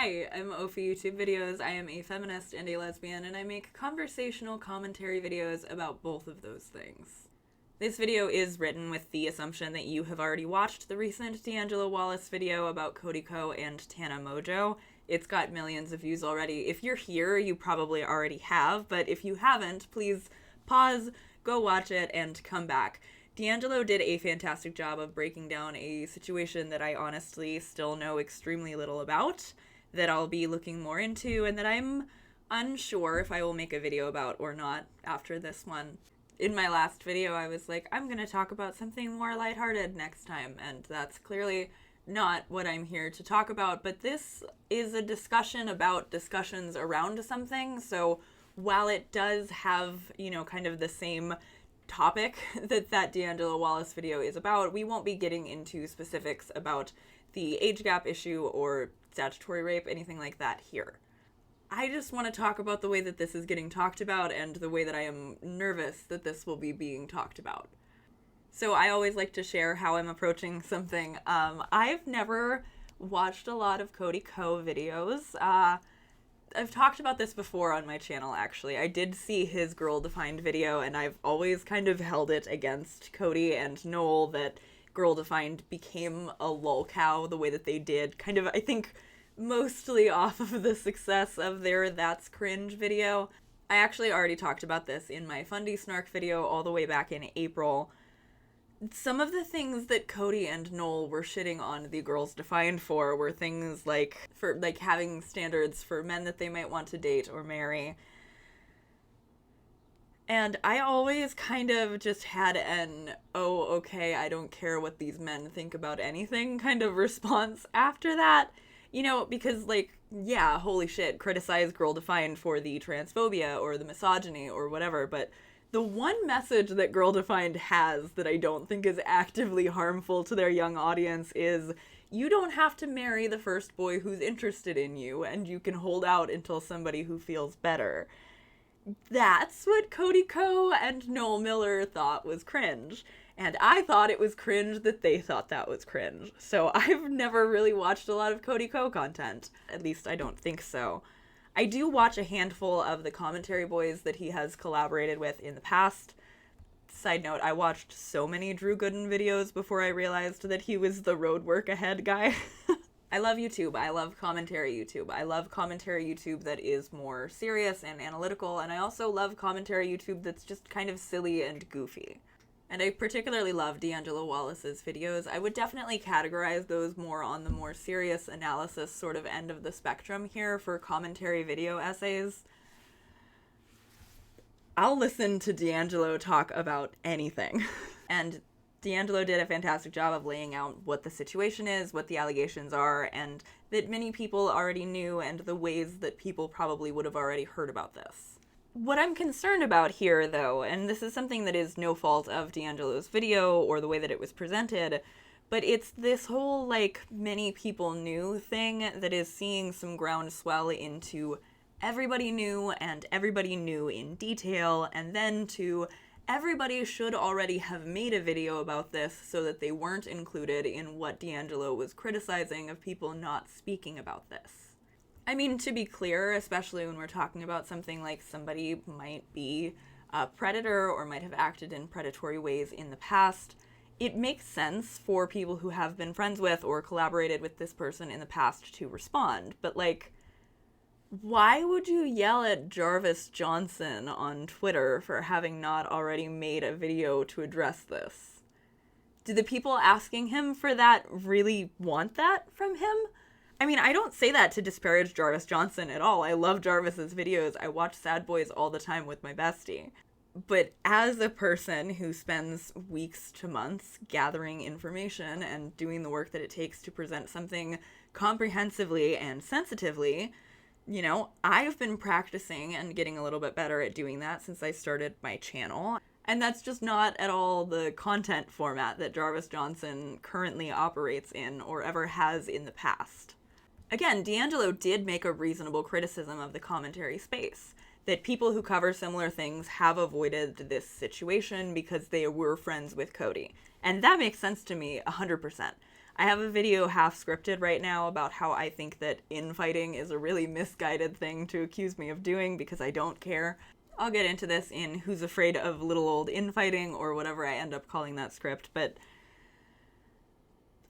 Hi, I'm Ophi YouTube Videos. I am a feminist and a lesbian, and I make conversational commentary videos about both of those things. This video is written with the assumption that you have already watched the recent D'Angelo Wallace video about Cody and Tana Mongeau. It's got millions of views already. If you're here, you probably already have, but if you haven't, please pause, go watch it, and come back. D'Angelo did a fantastic job of breaking down a situation that I honestly still know extremely little about, that I'll be looking more into, and that I'm unsure if I will make a video about or not after this one. In my last video, I was like, I'm going to talk about something more lighthearted next time, and that's clearly not what I'm here to talk about, but this is a discussion about discussions around something, so while it does have, kind of the same topic that D'Angelo Wallace video is about, we won't be getting into specifics about the age gap issue or statutory rape, anything like that here. I just want to talk about the way that this is getting talked about and the way that I am nervous that this will be being talked about. So I always like to share how I'm approaching something. I've never watched a lot of Cody videos. I've talked about this before on my channel, actually. I did see his Girl Defined video, and I've always kind of held it against Cody and Noel that Girl Defined became a lolcow the way that they did. Kind of, I think, mostly off of the success of their That's Cringe video. I actually already talked about this in my Fundy Snark video all the way back in April. Some of the things that Cody and Noel were shitting on the Girls Defined for were things like having standards for men that they might want to date or marry. And I always kind of just had an, oh, okay, I don't care what these men think about anything kind of response after that. Because, yeah, holy shit, criticize Girl Defined for the transphobia or the misogyny or whatever, but the one message that Girl Defined has that I don't think is actively harmful to their young audience is you don't have to marry the first boy who's interested in you, and you can hold out until somebody who feels better. That's what Cody and Noel Miller thought was cringe. And I thought it was cringe that they thought that was cringe. So I've never really watched a lot of Cody content. At least I don't think so. I do watch a handful of the commentary boys that he has collaborated with in the past. Side note, I watched so many Drew Gooden videos before I realized that he was the road work ahead guy. I love YouTube. I love commentary YouTube. I love commentary YouTube that is more serious and analytical, and I also love commentary YouTube that's just kind of silly and goofy. And I particularly love D'Angelo Wallace's videos. I would definitely categorize those more on the more serious analysis sort of end of the spectrum here for commentary video essays. I'll listen to D'Angelo talk about anything. And D'Angelo did a fantastic job of laying out what the situation is, what the allegations are, and that many people already knew, and the ways that people probably would have already heard about this. What I'm concerned about here, though, and this is something that is no fault of D'Angelo's video or the way that it was presented, but it's this whole, many people knew thing that is seeing some groundswell into everybody knew and everybody knew in detail, and then to everybody should already have made a video about this so that they weren't included in what D'Angelo was criticizing of people not speaking about this. I mean, to be clear, especially when we're talking about something like somebody might be a predator or might have acted in predatory ways in the past, it makes sense for people who have been friends with or collaborated with this person in the past to respond. But, why would you yell at Jarvis Johnson on Twitter for having not already made a video to address this? Do the people asking him for that really want that from him? I mean, I don't say that to disparage Jarvis Johnson at all. I love Jarvis's videos. I watch Sad Boys all the time with my bestie. But as a person who spends weeks to months gathering information and doing the work that it takes to present something comprehensively and sensitively, I've been practicing and getting a little bit better at doing that since I started my channel. And that's just not at all the content format that Jarvis Johnson currently operates in or ever has in the past. Again, D'Angelo did make a reasonable criticism of the commentary space, that people who cover similar things have avoided this situation because they were friends with Cody. And that makes sense to me 100%. I have a video half scripted right now about how I think that infighting is a really misguided thing to accuse me of doing because I don't care. I'll get into this in Who's Afraid of Little Old Infighting or whatever I end up calling that script, but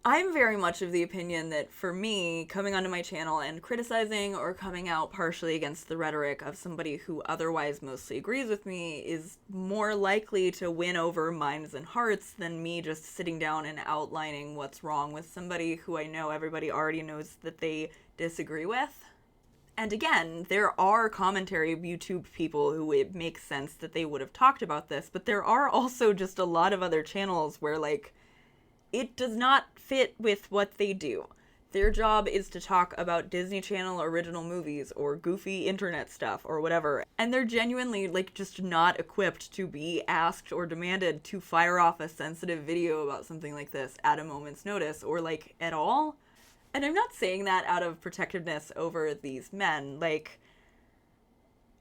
I'm very much of the opinion that for me, coming onto my channel and criticizing or coming out partially against the rhetoric of somebody who otherwise mostly agrees with me is more likely to win over minds and hearts than me just sitting down and outlining what's wrong with somebody who I know everybody already knows that they disagree with. And again, there are commentary YouTube people who it makes sense that they would have talked about this, but there are also just a lot of other channels where, like, it does not fit with what they do. Their job is to talk about Disney Channel original movies or goofy internet stuff or whatever. And they're genuinely, like, just not equipped to be asked or demanded to fire off a sensitive video about something like this at a moment's notice or, like, at all. And I'm not saying that out of protectiveness over these men. Like,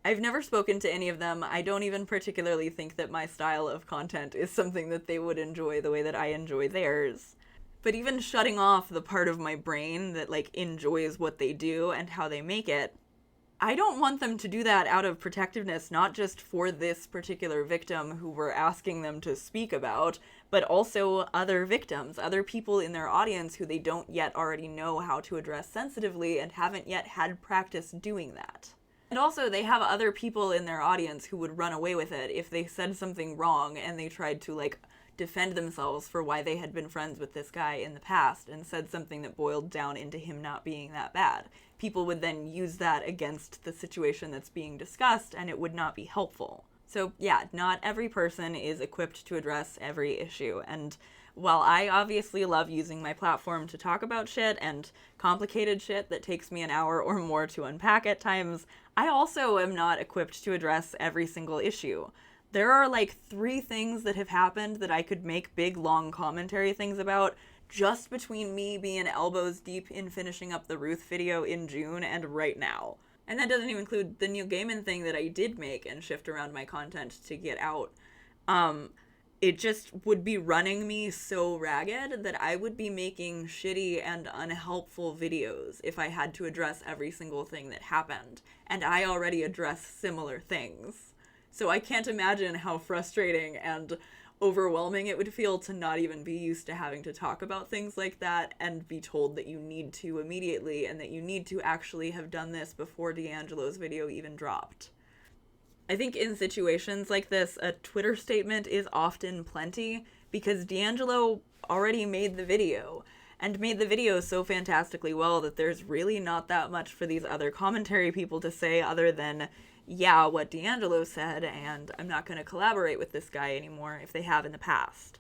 I've never spoken to any of them. I don't even particularly think that my style of content is something that they would enjoy the way that I enjoy theirs. But even shutting off the part of my brain that, like, enjoys what they do and how they make it, I don't want them to do that out of protectiveness, not just for this particular victim who we're asking them to speak about, but also other victims, other people in their audience who they don't yet already know how to address sensitively and haven't yet had practice doing that. And also, they have other people in their audience who would run away with it if they said something wrong and they tried to, like, defend themselves for why they had been friends with this guy in the past and said something that boiled down into him not being that bad. People would then use that against the situation that's being discussed, and it would not be helpful. So, yeah, not every person is equipped to address every issue, and while I obviously love using my platform to talk about shit and complicated shit that takes me an hour or more to unpack at times, I also am not equipped to address every single issue. There are like 3 things that have happened that I could make big, long commentary things about just between me being elbows deep in finishing up the Ruth video in June and right now. And that doesn't even include the Neil Gaiman thing that I did make and shift around my content to get out. It just would be running me so ragged that I would be making shitty and unhelpful videos if I had to address every single thing that happened. And I already address similar things. So I can't imagine how frustrating and overwhelming it would feel to not even be used to having to talk about things like that and be told that you need to immediately and that you need to actually have done this before D'Angelo's video even dropped. I think in situations like this, a Twitter statement is often plenty because D'Angelo already made the video and made the video so fantastically well that there's really not that much for these other commentary people to say other than, yeah, what D'Angelo said, and I'm not going to collaborate with this guy anymore if they have in the past.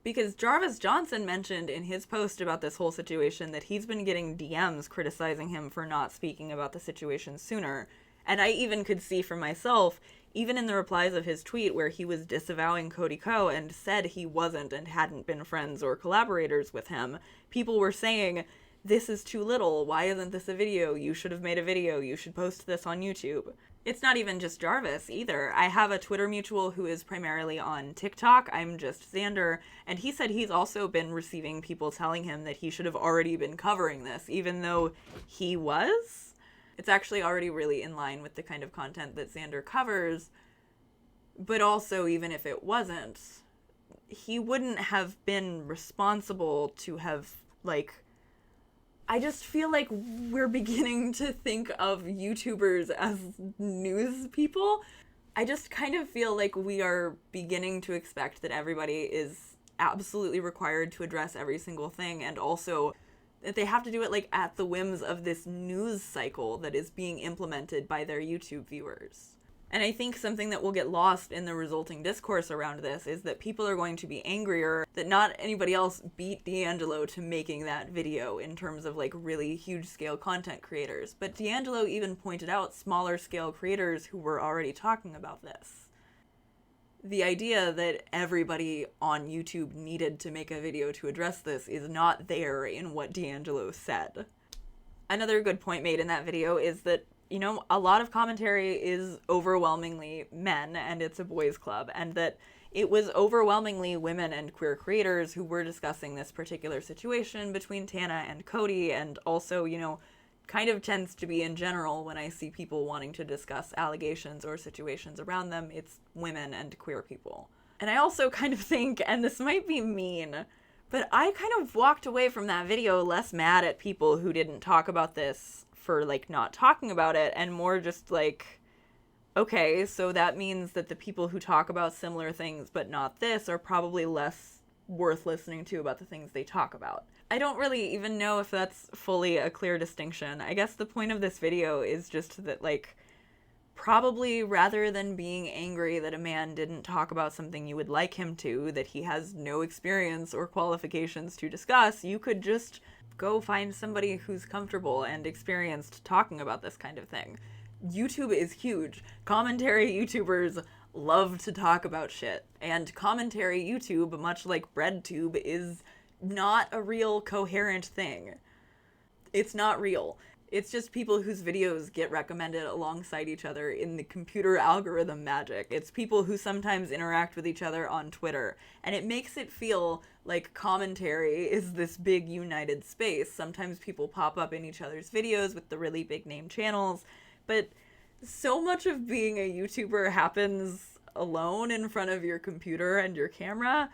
Because Jarvis Johnson mentioned in his post about this whole situation that he's been getting DMs criticizing him for not speaking about the situation sooner. And I even could see for myself, even in the replies of his tweet where he was disavowing Cody Ko and said he wasn't and hadn't been friends or collaborators with him, people were saying, this is too little, why isn't this a video, you should have made a video, you should post this on YouTube. It's not even just Jarvis either. I have a Twitter mutual who is primarily on TikTok, I'm just Xander, and he said he's also been receiving people telling him that he should have already been covering this, even though he was. It's actually already really in line with the kind of content that Xander covers, but also even if it wasn't, he wouldn't have been responsible to have, like, I just feel like we're beginning to think of YouTubers as news people. I just kind of feel like we are beginning to expect that everybody is absolutely required to address every single thing, and also that they have to do it like at the whims of this news cycle that is being implemented by their YouTube viewers. And I think something that will get lost in the resulting discourse around this is that people are going to be angrier that not anybody else beat D'Angelo to making that video in terms of like really huge scale content creators. But D'Angelo even pointed out smaller scale creators who were already talking about this. The idea that everybody on YouTube needed to make a video to address this is not there in what D'Angelo said. Another good point made in that video is that you know, a lot of commentary is overwhelmingly men and it's a boys club, and that it was overwhelmingly women and queer creators who were discussing this particular situation between Tana and Cody, and also, you know, kind of tends to be in general when I see people wanting to discuss allegations or situations around them, it's women and queer people. And I also kind of think, and this might be mean, but I kind of walked away from that video less mad at people who didn't talk about this for, like, not talking about it, and more just like, okay, so that means that the people who talk about similar things but not this are probably less worth listening to about the things they talk about. I don't really even know if that's fully a clear distinction. I guess the point of this video is just that, like, probably rather than being angry that a man didn't talk about something you would like him to, that he has no experience or qualifications to discuss, you could just go find somebody who's comfortable and experienced talking about this kind of thing. YouTube is huge. Commentary YouTubers love to talk about shit. And commentary YouTube, much like BreadTube, is not a real coherent thing. It's not real. It's just people whose videos get recommended alongside each other in the computer algorithm magic. It's people who sometimes interact with each other on Twitter. And it makes it feel like commentary is this big united space. Sometimes people pop up in each other's videos with the really big name channels. But so much of being a YouTuber happens alone in front of your computer and your camera.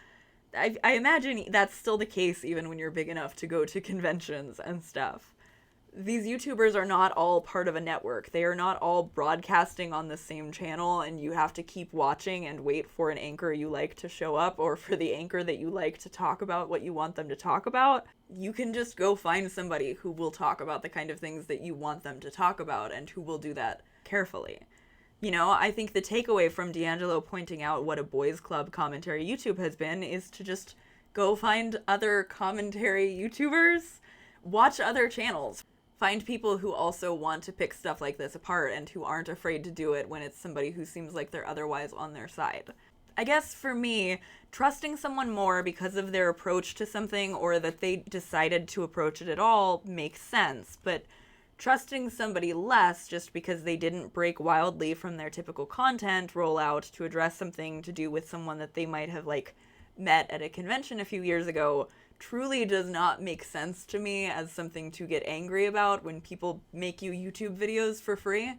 I imagine that's still the case even when you're big enough to go to conventions and stuff. These YouTubers are not all part of a network. They are not all broadcasting on the same channel, and you have to keep watching and wait for an anchor you like to show up, or for the anchor that you like to talk about what you want them to talk about. You can just go find somebody who will talk about the kind of things that you want them to talk about, and who will do that carefully. You know, I think the takeaway from D'Angelo pointing out what a boys club commentary YouTube has been is to just go find other commentary YouTubers, watch other channels, find people who also want to pick stuff like this apart and who aren't afraid to do it when it's somebody who seems like they're otherwise on their side. I guess for me, trusting someone more because of their approach to something or that they decided to approach it at all makes sense, but trusting somebody less just because they didn't break wildly from their typical content rollout to address something to do with someone that they might have, like, met at a convention a few years ago truly does not make sense to me as something to get angry about when people make you YouTube videos for free.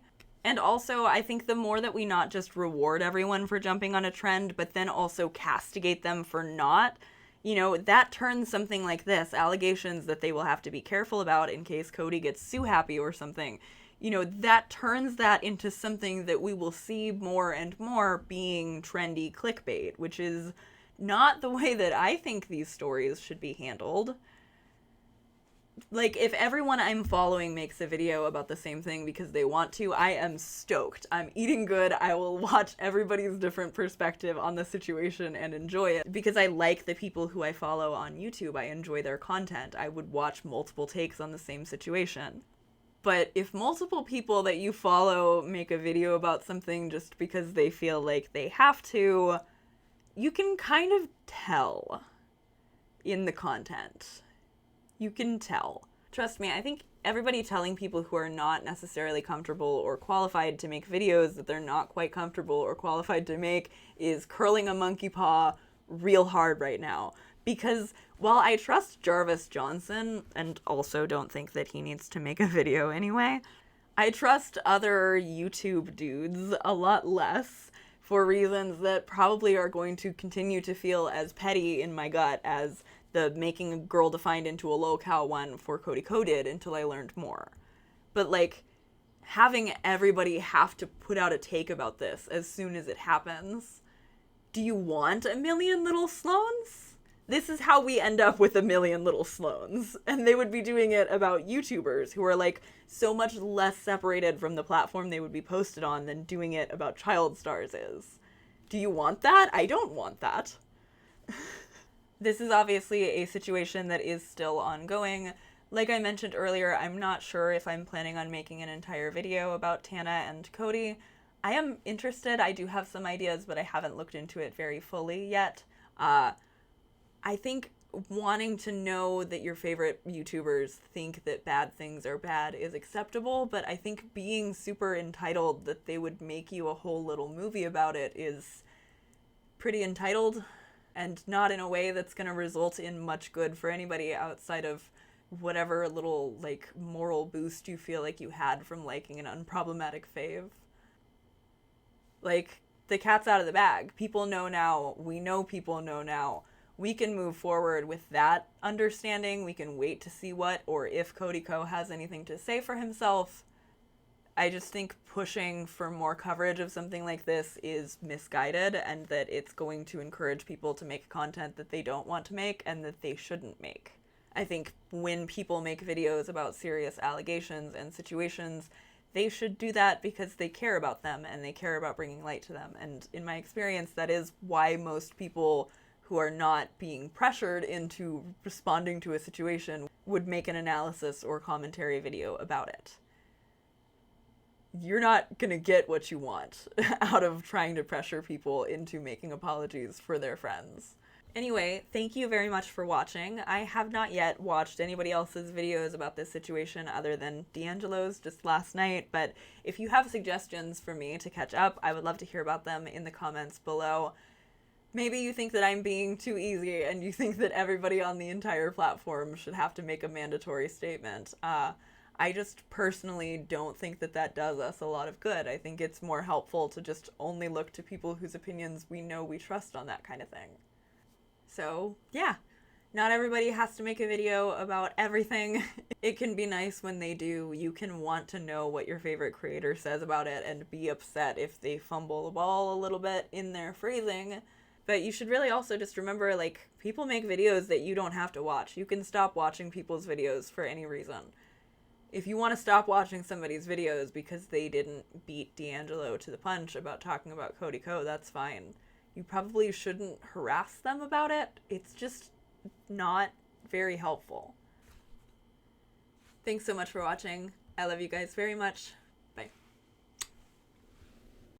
And also, I think the more that we not just reward everyone for jumping on a trend, but then also castigate them for not, you know, that turns something like this, allegations that they will have to be careful about in case Cody gets sue happy or something, you know, that turns that into something that we will see more and more being trendy clickbait, which is not the way that I think these stories should be handled. Like, if everyone I'm following makes a video about the same thing because they want to, I am stoked. I'm eating good. I will watch everybody's different perspective on the situation and enjoy it. Because I like the people who I follow on YouTube. I enjoy their content. I would watch multiple takes on the same situation. But if multiple people that you follow make a video about something just because they feel like they have to, you can kind of tell in the content. You can tell. Trust me, I think everybody telling people who are not necessarily comfortable or qualified to make videos that they're not quite comfortable or qualified to make is curling a monkey paw real hard right now. Because while I trust Jarvis Johnson, and also don't think that he needs to make a video anyway, I trust other YouTube dudes a lot less for reasons that probably are going to continue to feel as petty in my gut as the making a girl defined into a lolcow one for Cody did until I learned more. But, like, having everybody have to put out a take about this as soon as it happens, do you want a million little Sloans? This is how we end up with a million little Sloans. And they would be doing it about YouTubers who are, like, so much less separated from the platform they would be posted on than doing it about child stars is. Do you want that? I don't want that. This is obviously a situation that is still ongoing. Like I mentioned earlier, I'm not sure if I'm planning on making an entire video about Tana and Cody. I am interested. I do have some ideas, but I haven't looked into it very fully yet. I think wanting to know that your favorite YouTubers think that bad things are bad is acceptable, but I think being super entitled that they would make you a whole little movie about it is pretty entitled, and not in a way that's going to result in much good for anybody outside of whatever little, like, moral boost you feel like you had from liking an unproblematic fave. Like, the cat's out of the bag. People know now. We know people know now. We can move forward with that understanding. We can wait to see what or if Cody Co has anything to say for himself. I just think pushing for more coverage of something like this is misguided, and that it's going to encourage people to make content that they don't want to make and that they shouldn't make. I think when people make videos about serious allegations and situations, they should do that because they care about them and they care about bringing light to them. And in my experience, that is why most people who are not being pressured into responding to a situation would make an analysis or commentary video about it. You're not going to get what you want out of trying to pressure people into making apologies for their friends. Anyway, thank you very much for watching. I have not yet watched anybody else's videos about this situation other than D'Angelo's just last night, but if you have suggestions for me to catch up, I would love to hear about them in the comments below. Maybe you think that I'm being too easy and you think that everybody on the entire platform should have to make a mandatory statement. I just personally don't think that that does us a lot of good. I think it's more helpful to just only look to people whose opinions we know we trust on that kind of thing. So, yeah, not everybody has to make a video about everything. It can be nice when they do. You can want to know what your favorite creator says about it and be upset if they fumble the ball a little bit in their phrasing. But you should really also just remember, like, people make videos that you don't have to watch. You can stop watching people's videos for any reason. If you want to stop watching somebody's videos because they didn't beat D'Angelo to the punch about talking about Cody Co, that's fine. You probably shouldn't harass them about it. It's just not very helpful. Thanks so much for watching. I love you guys very much.